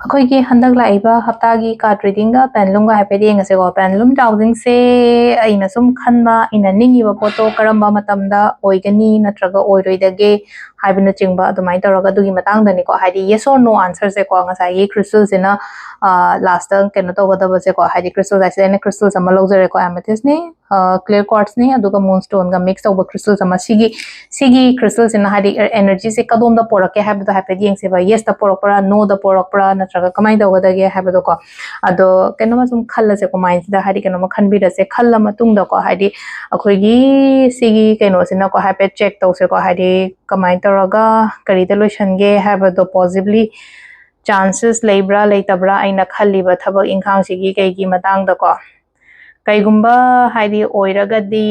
अखोई के हंदक Laiba हफ्तागी card reading का पेनलूम का हाइफेट येंगसेको पेनलूम चाउजिंग से अइना सुम खनबा इना निंगिबा फोटो करम्बा मतमदा ओइगनी नत्रगा ओइरोइदगे हाइबन चिंगबा अदुमाइ तौरगा दुगी मतंगदनिको हाइदि येस और नो आंसर से को ngसाई क्रिस्टल सिना लास्ट केनो तौगदबा से को हाइदि क्रिस्टल आइसे ने क्रिस्टल सम लौजरे को एमेथिस ने क्लियर क्वार्ट्ज ने अदुगा मूनस्टोन गा मिक्स तौबा क्रिस्टल सम सिगी क्रिस्टल सिना हाइदि एनर्जी से कदोम दा पोरके हाइबदो हाइफेट येंगसेबा येस दा पोरकपरा नो दा पोरकपरा नत्रगा कमाइ तौगदगे हाइबदो को अदो केनो मा सुम खल्लसे को माइंड दा हाइदि केनो मा खनबिरसे खल्ला मतुंग दा को हाइदि अखोइगी सिगी केनो सिना को हाइफेट चेक तौसे को हाइदि कमाइ तौरगा करिदा लोइसनगे हाइबदो possibly chances leibra leitabra aina khalliba thabak ingkhang sigi keigi matang da ko kaigumba haidi oiragadi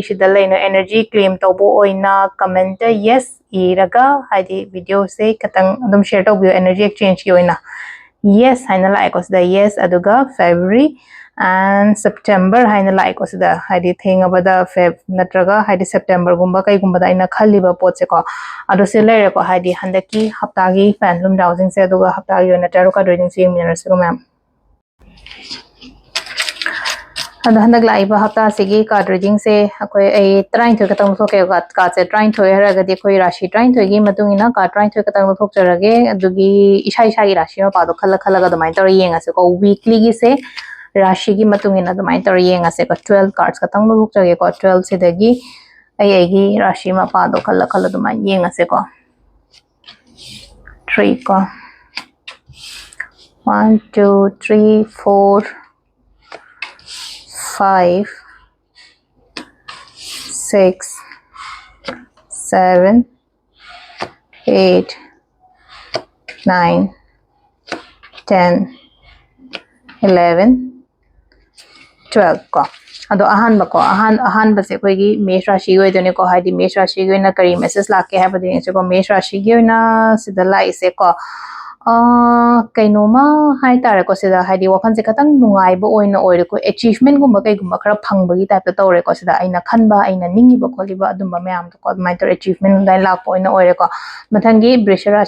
sida leina energy claim tobo oina comment da yes iraga haidi video se katang adum share tobio energy exchange ki oina yes haina like os da yes aduga February and September haina like os da haidi thing abada Feb natraga haidi September gumba kaigumba da aina khalliba pot se ko ado se lere ko haidi handaki haptagi fanlum dowsing se aduga haptagi ona tarot card reading se minutes ko ma'am ado handak laiba hapta sigi card reading se akoi ai train thoi katang so ke ka se train thoi haraga de koi rashi train thoi gi matung ina ka train thoi katang thok charage adugi isai isai rashi ma pado khala khala ga domai tor yenga se ko weekly gi se rashi gi matung ina domai tor yenga se ko 12 cards katang thok chage ko 12 se dagi ai gi rashi ma pado khala khala domai yenga se ko 3 ko 1 2 3 4 5 6 7 8 9 10 11 12 ko ado ahan ba ko ahan ba se koi gi mesh rashi goi done ko haidi mesh rashi goi na kari message la ke ha ba de se ko mesh rashi goi na sida lai se ko kainoma hai tare ko sida haidi wakhan se katang nungai bo oina oire ko achievement gumba kai gumba khara phangbagi type ta tore ko sida aina khanba aina ningi ba kholiba adumba mayam to ko mai tor achievement dai la ko oina oire ko mathangi brishara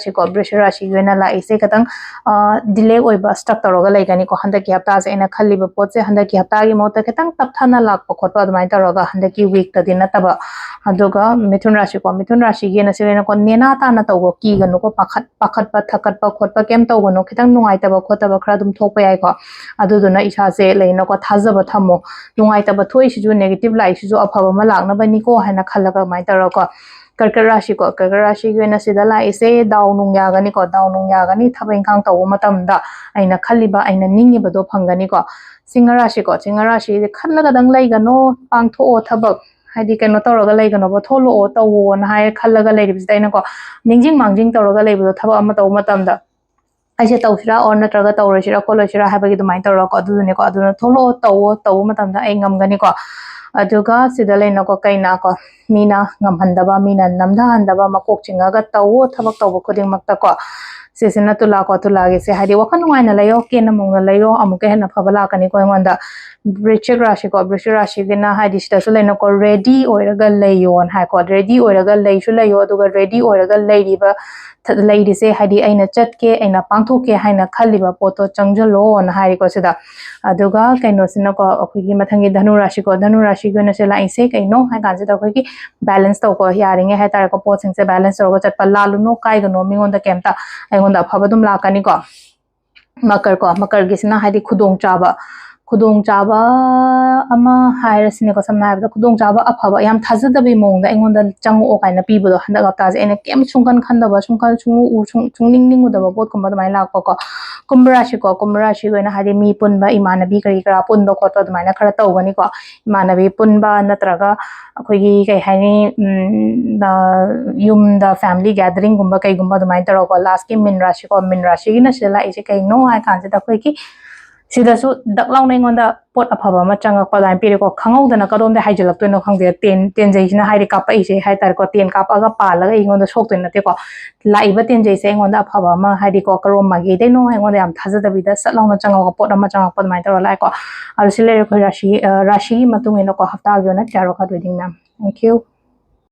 shi gena la ise katang delay oiba stuck toroga laigani ko handaki hapta se aina khaliba pot se handaki hapta gi mota katang tapthana lak ko khotpa adumai toroga handaki week ta dina taba aduga mithun rashi ge na se ko nena ta na to ki ganu ko pakhat pa thakat pa khotpa kem to gono khitang nungai taba khotaba khra dum thokpa yai ko aduduna isa se leina ko thajaba thamo nungai taba thoi si ju negative lai si ju aphaba ma lakna bani ko haina khalaga mai taro ko karkar rashi ge na sida lai se daw nung ya gani ko daw nung ya gani thaba ingkhang to matam da aina khaliba aina ningi bado phangani ko singa rashi de khallaga dang lai gano pangtho o thabak हाइदि केनो तौरगा लेगनो बो थोलो ओ तवो न हाय खल्लगा लेरिबिस दैना को निंजिंग मांजिंग तौरगा लेबिदो थबा अमा तव मतमदा आइसे तौसिरा और नत्रगा तौरसिरा कोलोसिरा हाबगी दुमाइ तौरा को अदुने को अदुना थोलो तव मतमदा ए ngमगनी को अदुगा सिदा लेना को कैना को मीना ngमहंदबा मीना नमदा हंदबा मकोक चिंगागा तवो थबक तव खुदिंग मक्ता को सिसिना तुला को तुलागे से हाइदि वखन नुवाइना लयो केना मोंगना लयो अमुके हेना फबला कनी को एंगोंदा वृश्चिक राशि बिना हाइदि सिदासु लेना को रेडी ओइरगा लयो न हाइ को रेडी ओइरगा लैसु लयो अदुगा रेडी ओइरगा लैरिबा लैरि से हाइदि अइना चटके अइना पांथोके हाइना खलिबा पोतो चंगजलो न हाइ को सिदा अदुगा कैनो सिना को अखोइगी मथंगी धनु राशि गना से लाइसे कैनो हाइ गांसे त अखोइगी बैलेंस तो को यारिंगे हाइ तार को पोसिंग से बैलेंस तो को चटपा लालुनो काइगनो मिंगोंदा केमता अइगोंदा फबदुम लाकनी को मकर गिसना हाइदि खुदोंग चाबा अमा हाइरसिने को समना हाइबदा खुदोंग चाबा अफबा याम थाजदबि मोंगदा अइगोंदा चंगो ओ काइना पीबदो हंदक हप्तासे एने केम सुंकन खंदबा सुंकन सुंगनिंग निंगुदबा बोत कुंबा दमाइ लाकपा को कुंभ राशि गोइना हाइदि मी पुनबा इमानबी करी करा पुनबा खोटबा दमाइना खरा तौगनी को इमानबी पुनबा नत्रगा अखोइगी कै हाइनी युम द फैमिली गैदरिंग गुंबा कै गुंबा दमाइ तरो को लास्ट की मीन राशि गिना सेला इसे कैनो हाइ कांसे त अखोइगी सिदासु दक्लाउ नेंगोंदा पोट अफबा मा चंगक लाइन पिरे को खंगौदना करोंदे हाइजलक्तोनो खंगदे तेन जैसिना हाइदि कापा इसे हाइ तार को तेन कापागा पालगा इगोंदा सोक्तोय नते को लाइबा तेन जैसे एंगोंदा अफबा मा हाइदि को करोम मागे देनो एंगोंदा याम थाजदबिदा सलाउना चंगक पोट अमा चंगक पद माइ तरो लाइ को अलसिले को राशि मतुंग एनो को हफ्ता गयोना चारो का रीडिंग मैम थैंक यू